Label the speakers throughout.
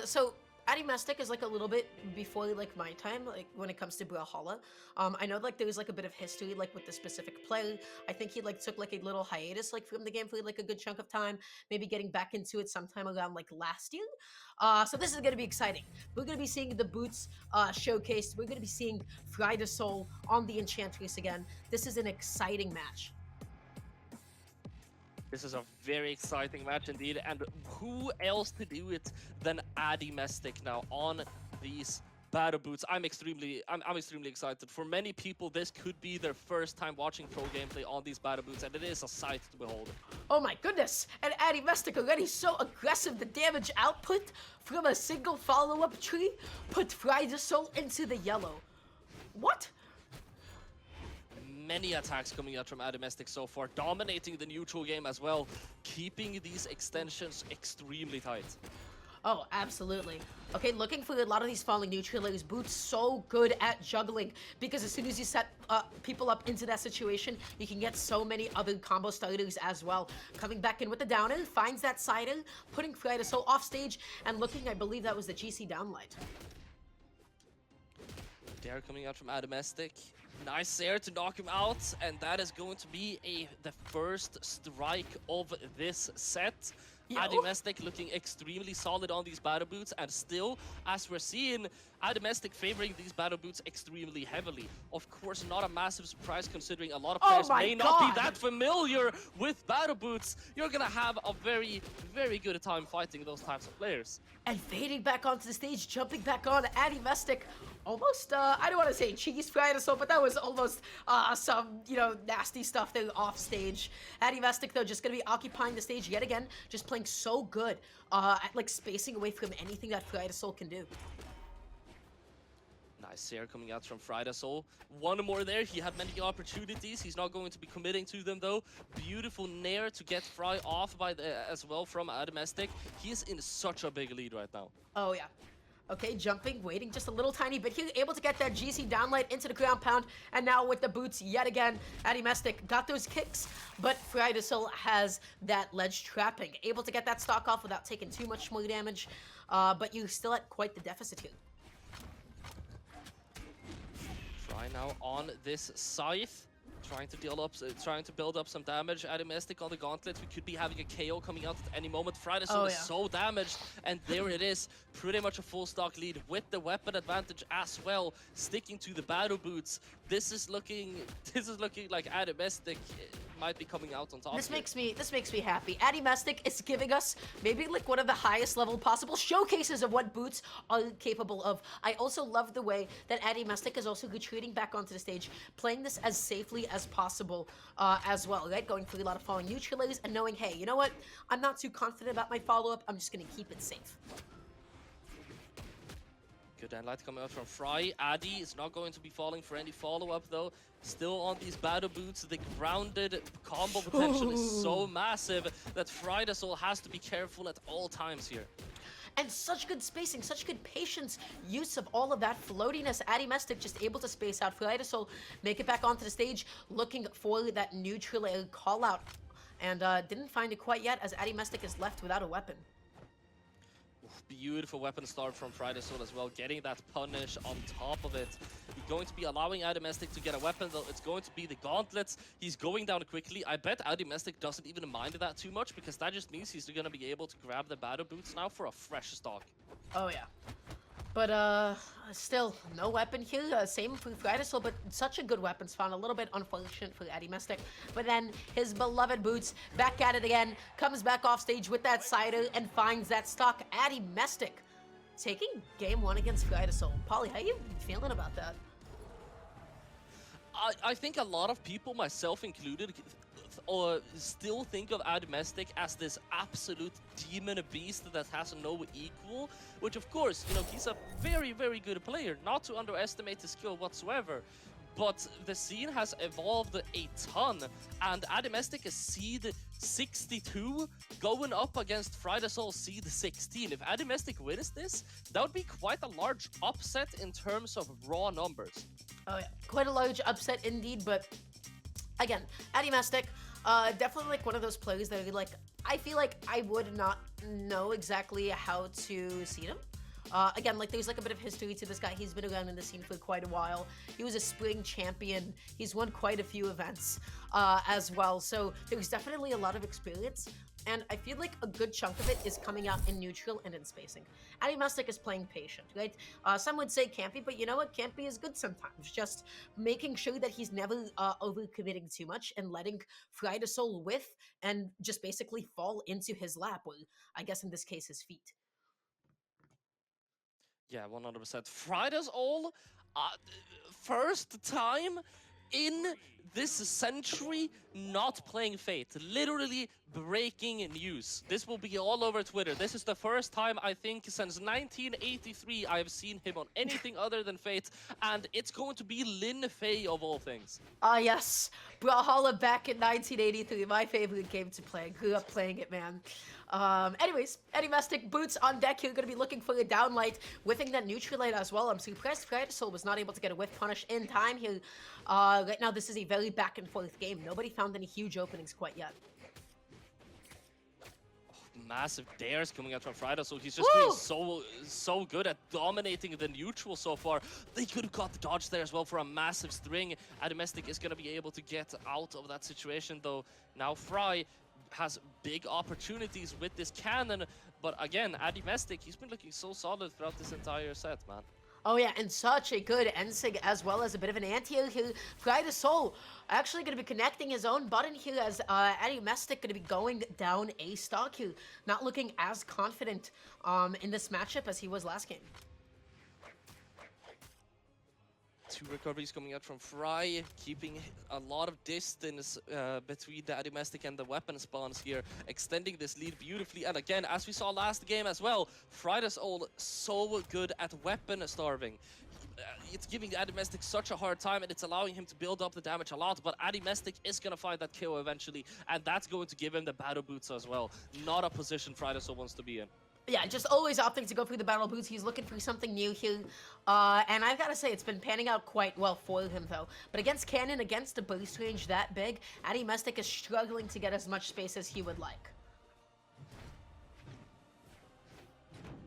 Speaker 1: So Addymestic is like a little bit before like my time, like when it comes to Brawlhalla. I know like there was like a bit of history like with the specific play. I think he like took like a little hiatus like from the game for like a good chunk of time, maybe getting back into it sometime around like last year. So this is gonna be exciting. We're gonna be seeing the boots showcased. We're gonna be seeing FryDasOle on the Enchantress again. This is an exciting match.
Speaker 2: This is a very exciting match indeed, and who else to do it than Addymestic now on these battle boots? I'm extremely excited. For many people, this could be their first time watching pro gameplay on these battle boots, and it is a sight to behold.
Speaker 1: Oh my goodness! And Addymestic already so aggressive. The damage output from a single follow-up tree put FryDasOle into the yellow. What?
Speaker 2: Many attacks coming out from Addymestic so far, dominating the neutral game as well, keeping these extensions extremely tight.
Speaker 1: Oh, absolutely. Okay, looking for a lot of these falling neutralizers. Boots so good at juggling because as soon as you set people up into that situation, you can get so many other combo starters as well. Coming back in with the downer, finds that sider, putting FryDasOle off stage, and looking, I believe that was the GC downlight.
Speaker 2: Dare coming out from Addymestic. Nice air to knock him out, and that is going to be the first strike of this set. Addymestic looking extremely solid on these battle boots, and still, as we're seeing, Addymestic favoring these battle boots extremely heavily. Of course, not a massive surprise considering a lot of players may not be that familiar with battle boots. You're gonna have a very, very good time fighting those types of players.
Speaker 1: And fading back onto the stage, jumping back on Addymestic. Almost, I don't want to say cheese FryDasOle, but that was almost some, you know, nasty stuff there off stage. Addymestic, though, just going to be occupying the stage yet again, just playing so good at, like, spacing away from anything that FryDasOle can do.
Speaker 2: Nice air coming out from FryDasOle. One more there. He had many opportunities. He's not going to be committing to them, though. Beautiful nair to get Fry off by as well from Addymestic. He is in such a big lead right now.
Speaker 1: Oh, yeah. Okay, jumping, waiting just a little tiny bit here, able to get that GC downlight into the ground pound, and now with the boots yet again, Addymestic got those kicks, but FryDasOle has that ledge trapping, able to get that stock off without taking too much more damage, but you're still at quite the deficit here.
Speaker 2: Fry now on this scythe. Trying to build up some damage. Addymestic on the gauntlets. We could be having a KO coming out at any moment. FryDasOle is so damaged, and there it is. Pretty much a full stock lead with the weapon advantage as well. Sticking to the battle boots. This is looking like Addymestic might be coming out on top.
Speaker 1: This makes me happy. Addymestic is giving us maybe like one of the highest level possible showcases of what boots are capable of. I also love the way that Addymestic is also retreating back onto the stage, playing this as safely as possible as well, right? Going through a lot of falling neutralizers and knowing, hey, you know what? I'm not too confident about my follow-up. I'm just going to keep it safe.
Speaker 2: Good downlight coming out from Fry. Addy is not going to be falling for any follow-up, though. Still on these battle boots. The grounded combo potential is so massive that FryDasOle has to be careful at all times here.
Speaker 1: And such good spacing, such good patience, use of all of that floatiness. Addymestic just able to space out FryDasOle, make it back onto the stage, looking for that neutral air call out. And didn't find it quite yet, as Addymestic is left without a weapon.
Speaker 2: Beautiful weapon start from FryDasOle as well, getting that punish on top of it. He's going to be allowing Addymestic to get a weapon, though. It's going to be the gauntlets. He's going down quickly. I bet Addymestic doesn't even mind that too much, because that just means he's going to be able to grab the battle boots now for a fresh stock.
Speaker 1: Oh, yeah. But, still, no weapon here. Same for FryDasOle, but such a good weapons found. A little bit unfortunate for Addymestic. But then his beloved boots, back at it again, comes back off stage with that cider and finds that stock. Addymestic taking game one against FryDasOle. Polly, how you feeling about that?
Speaker 2: I think a lot of people, myself included, still think of Addymestic as this absolute demon beast that has no equal, which of course, you know, he's a very, very good player, not to underestimate his skill whatsoever. But the scene has evolved a ton, and Addymestic is seed 62 going up against FryDasOle seed 16. If Addymestic wins this, that would be quite a large upset in terms of raw numbers.
Speaker 1: Oh yeah, quite a large upset indeed, but again, Addymestic, definitely like one of those players that like, I feel like I would not know exactly how to seed him. Again, like there's like a bit of history to this guy. He's been around in the scene for quite a while. He was a spring champion. He's won quite a few events as well. So there's definitely a lot of experience. And I feel like a good chunk of it is coming out in neutral and in spacing. Addymestic is playing patient, right? Some would say campy, but you know what? Campy is good sometimes. Just making sure that he's never overcommitting too much and letting FryDasOle whiff and just basically fall into his lap, or I guess in this case, his feet.
Speaker 2: Yeah, 100%. FryDasOle, first time in this century not playing Fate. Literally breaking news. This will be all over Twitter. This is the first time, I think, since 1983 I have seen him on anything other than Fate, and it's going to be Lin Fei of all things.
Speaker 1: Ah, yes. Brawlhalla back in 1983, my favorite game to play. Grew up playing it, man. Anyways, Addymestic boots on deck here, gonna be looking for a downlight, whiffing that neutral light as well. I'm surprised FryDasOle was not able to get a whiff punish in time here. Right now, this is a very back and forth game. Nobody found any huge openings quite yet.
Speaker 2: Massive dares coming out from FryDasOle. He's just doing so good at dominating the neutral so far. They could have got the dodge there as well for a massive string. Addymestic is going to be able to get out of that situation, though. Now Fry has big opportunities with this cannon, but again, Addymestic, he's been looking so solid throughout this entire set, man.
Speaker 1: Oh yeah, and such a good Ensig as well as a bit of an anti-heal here. FryDasOle actually going to be connecting his own button here as Addymestic going to be going down a stock here. Not looking as confident in this matchup as he was last game.
Speaker 2: Two recoveries coming out from Fry, keeping a lot of distance between the Addymestic and the weapon spawns here, extending this lead beautifully. And again, as we saw last game as well, FryDasOle so good at weapon starving. It's giving the Addymestic such a hard time, and it's allowing him to build up the damage a lot, but Addymestic is going to find that kill eventually, and that's going to give him the battle boots as well. Not a position FryDasOle wants to be in.
Speaker 1: Yeah, just always opting to go through the battle boots. He's looking for something new here. And I've got to say, it's been panning out quite well for him, though. But against Cannon, against a burst range that big, Addymestic is struggling to get as much space as he would like.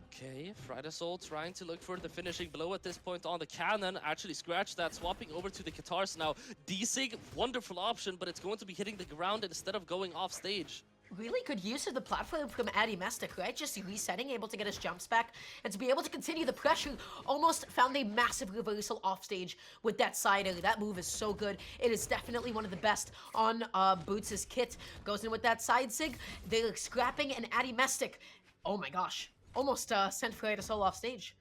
Speaker 2: Okay, FryDasOle trying to look for the finishing blow at this point on the cannon. Actually scratched that, swapping over to the Katars now. D-Sig, wonderful option, but it's going to be hitting the ground instead of going off stage.
Speaker 1: Really good use of the platform from Addymestic, right? Just resetting, able to get his jumps back, and to be able to continue the pressure. Almost found a massive reversal off stage with that side air. That move is so good. It is definitely one of the best on Boots' kit. Goes in with that side sig. They're scrapping, and Addymestic, oh my gosh, almost sent FryDasOle off stage.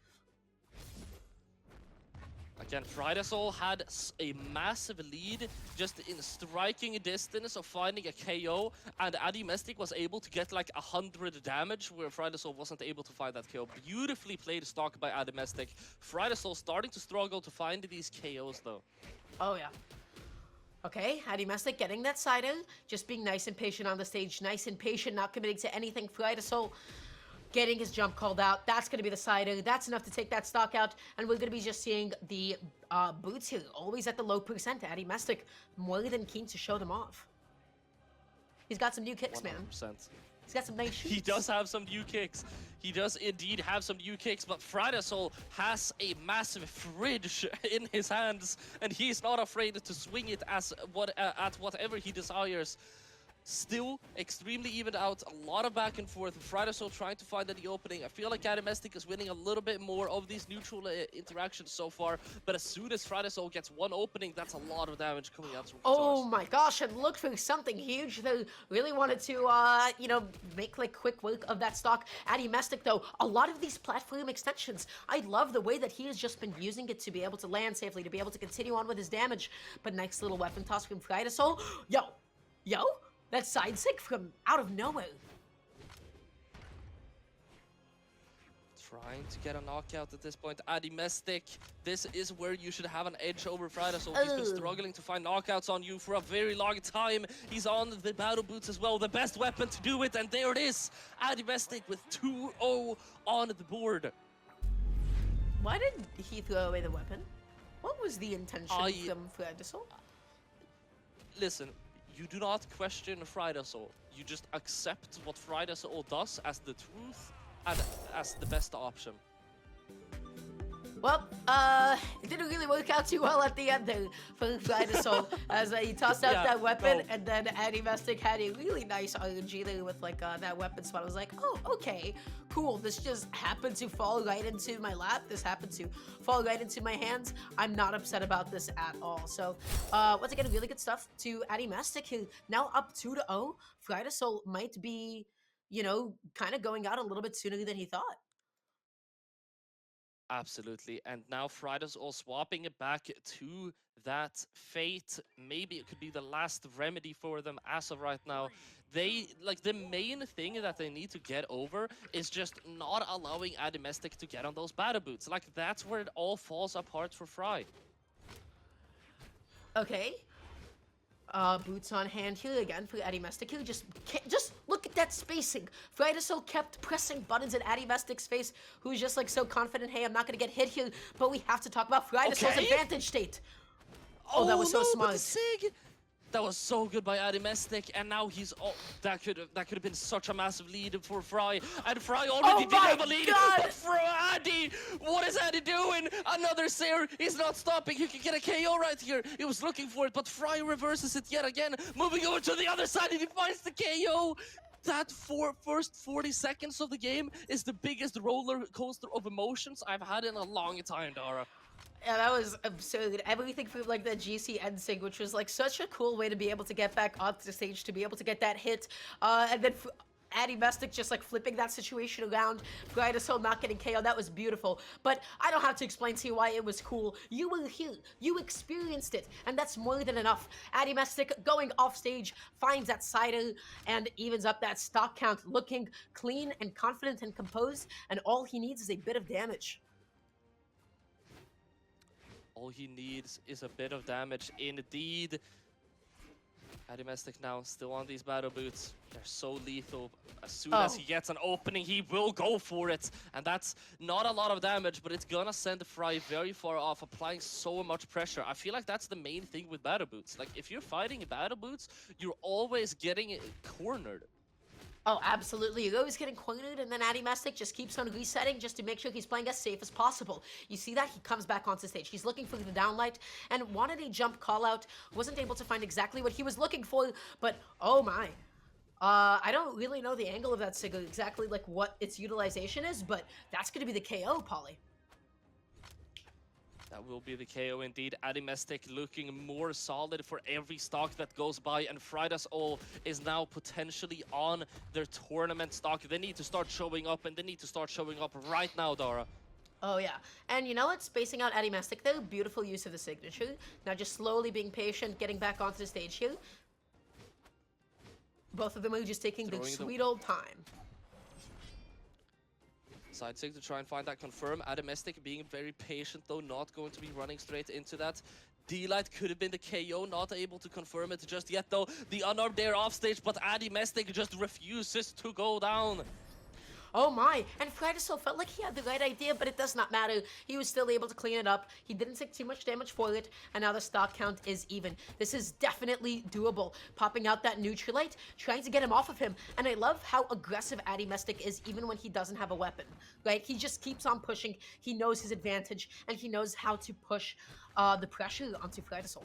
Speaker 2: Again, FryDasOle had a massive lead just in striking distance of finding a KO, and Addymestic was able to get like 100 damage where FryDasOle wasn't able to find that kill. Beautifully played stock by Addymestic. FryDasOle starting to struggle to find these KOs though.
Speaker 1: Oh yeah. Okay, Addymestic getting that side in, just being nice and patient on the stage, nice and patient, not committing to anything. FryDasOle getting his jump called out. That's going to be the side. That's enough to take that stock out. And we're going to be just seeing the boots here. Always at the low percent. Addymestic more than keen to show them off. He's got some new kicks, 100%. Man. He's got some nice shoots.
Speaker 2: He does have some new kicks. He does indeed have some new kicks, but FryDasOle has a massive fridge in his hands, and he's not afraid to swing it as at whatever he desires. Still extremely evened out, a lot of back and forth. FryDasOle trying to find the opening. I feel like Addymestic is winning a little bit more of these neutral interactions so far, but as soon as FryDasOle gets one opening, that's a lot of damage coming out from
Speaker 1: Oh my gosh, and look for something huge. They really wanted to, you know, make like quick work of that stock. Addymestic though, a lot of these platform extensions, I love the way that he has just been using it to be able to land safely, to be able to continue on with his damage. But nice little weapon toss from FryDasOle. Yo! That side sig from out of nowhere.
Speaker 2: Trying to get a knockout at this point. Addymestic, this is where you should have an edge over FryDasOle. He's been struggling to find knockouts on you for a very long time. He's on the battle boots as well, the best weapon to do it, and there it is. Addymestic with 2-0 on the board.
Speaker 1: Why did he throw away the weapon? What was the intention from FryDasOle?
Speaker 2: Listen. You do not question FryDasOle. You just accept what FryDasOle does as the truth and as the best option.
Speaker 1: Well, it didn't really work out too well at the end there for FryDasOle as he tossed out
Speaker 2: Yeah,
Speaker 1: that weapon,
Speaker 2: no.
Speaker 1: and then Addymestic had a really nice RNG there with like that weapon spot. I was like, oh, okay, cool. This just happened to fall right into my lap. This happened to fall right into my hands. I'm not upset about this at all. So, once again, really good stuff to Addymestic, who now up 2-0. FryDasOle might be, you know, kind of going out a little bit sooner than he thought.
Speaker 2: Absolutely. And now Frida's all swapping it back to that fate. Maybe it could be the last remedy for them as of right now. They, like, the main thing that they need to get over is just not allowing Addymestic to get on those battle boots. Like, that's where it all falls apart for Fry.
Speaker 1: Okay. Boots on hand here again for Addymestic. Here, just look at that spacing. FryDasOle kept pressing buttons in Addymestic's face, who's just like so confident. Hey, I'm not gonna get hit here, but we have to talk about FryDasOle's advantage state. Oh, that was so
Speaker 2: no,
Speaker 1: smart.
Speaker 2: But the Sig! That was so good by Addymestic, and now he's that could have been such a massive lead for Fry, and Fry already did have a lead.
Speaker 1: God!
Speaker 2: But for Addy, what is Addy doing? Another Seer, he's not stopping. He can get a KO right here. He was looking for it, but Fry reverses it yet again, moving over to the other side, and he finds the KO. That first 40 seconds of the game is the biggest roller coaster of emotions I've had in a long time, Dara.
Speaker 1: Yeah, that was absurd. Everything from like the GC end sig, which was like such a cool way to be able to get back onto the stage, to be able to get that hit, and then Addymestic just like flipping that situation around, FryDasOle not getting KO. That was beautiful. But I don't have to explain to you why it was cool. You were here, you experienced it, and that's more than enough. Addymestic going off stage, finds that cider and evens up that stock count, looking clean and confident and composed, and all he needs is a bit of damage.
Speaker 2: All he needs is a bit of damage indeed. Addymestic now still on these battle boots. They're so lethal. As soon as he gets an opening, he will go for it. And that's not a lot of damage, but it's gonna send Fry very far off, applying so much pressure. I feel like that's the main thing with battle boots. Like, if you're fighting battle boots, you're always getting cornered.
Speaker 1: Oh, absolutely. You're always getting cornered, and then Addymestic just keeps on resetting just to make sure he's playing as safe as possible. You see that? He comes back onto stage. He's looking for the downlight and wanted a jump call out. Wasn't able to find exactly what he was looking for, but oh my. I don't really know the angle of that Sig, exactly like what its utilization is, but that's going to be the KO, Polly.
Speaker 2: That will be the KO indeed. Addymestic looking more solid for every stock that goes by, and FryDasOle is now potentially on their tournament stock. They need to start showing up, and they need to start showing up right now, Dara.
Speaker 1: Oh yeah, and you know what? Spacing out Addymestic though, beautiful use of the signature. Now just slowly being patient, getting back onto the stage here. Both of them are just taking their sweet old time.
Speaker 2: Side sig to try and find that confirm. Addymestic being very patient though, not going to be running straight into that. D-Light could have been the KO, not able to confirm it just yet though. The unarmed there off stage, but Addymestic just refuses to go down.
Speaker 1: Oh my, and FryDasOle felt like he had the right idea, but it does not matter. He was still able to clean it up. He didn't take too much damage for it, and now the stock count is even. This is definitely doable. Popping out that Nutrilite, trying to get him off of him, and I love how aggressive Addymestic is even when he doesn't have a weapon, right? He just keeps on pushing. He knows his advantage, and he knows how to push the pressure onto FryDasOle.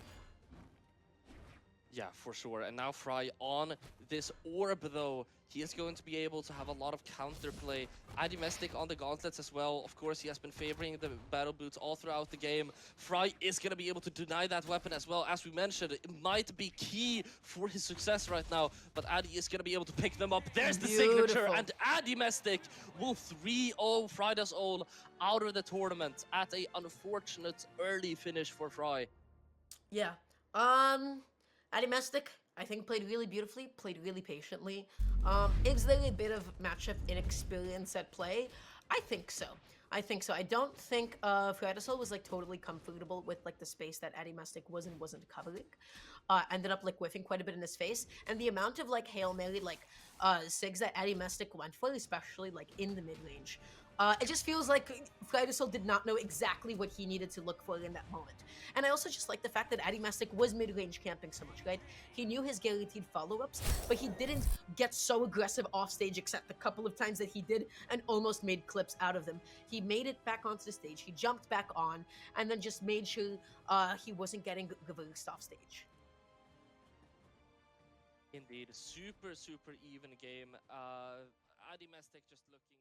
Speaker 2: Yeah, for sure. And now Fry on this orb, though. He is going to be able to have a lot of counterplay. Addymestic on the gauntlets as well. Of course, he has been favoring the battle boots all throughout the game. Fry is going to be able to deny that weapon as well. As we mentioned, it might be key for his success right now. But Addy is going to be able to pick them up. There's the signature. And Addymestic will 3-0 FryDasOle out of the tournament at a unfortunate early finish for Fry.
Speaker 1: Yeah. Addymestic, I think, played really beautifully, played really patiently. Is there a bit of matchup inexperience at play? I think so. I don't think FryDasOle was like totally comfortable with like the space that Addymestic wasn't covering. Ended up like whiffing quite a bit in his face, and the amount of like Hail Mary like Sigs that Addymestic went for, especially like in the mid range, It just feels like FryDasOle did not know exactly what he needed to look for in that moment. And I also just like the fact that Addymestic was mid-range camping so much, right? He knew his guaranteed follow-ups, but he didn't get so aggressive off stage except the couple of times that he did and almost made clips out of them. He made it back onto the stage, he jumped back on, and then just made sure he wasn't getting reversed off stage.
Speaker 2: Indeed, super, super even game. Addymestic just looking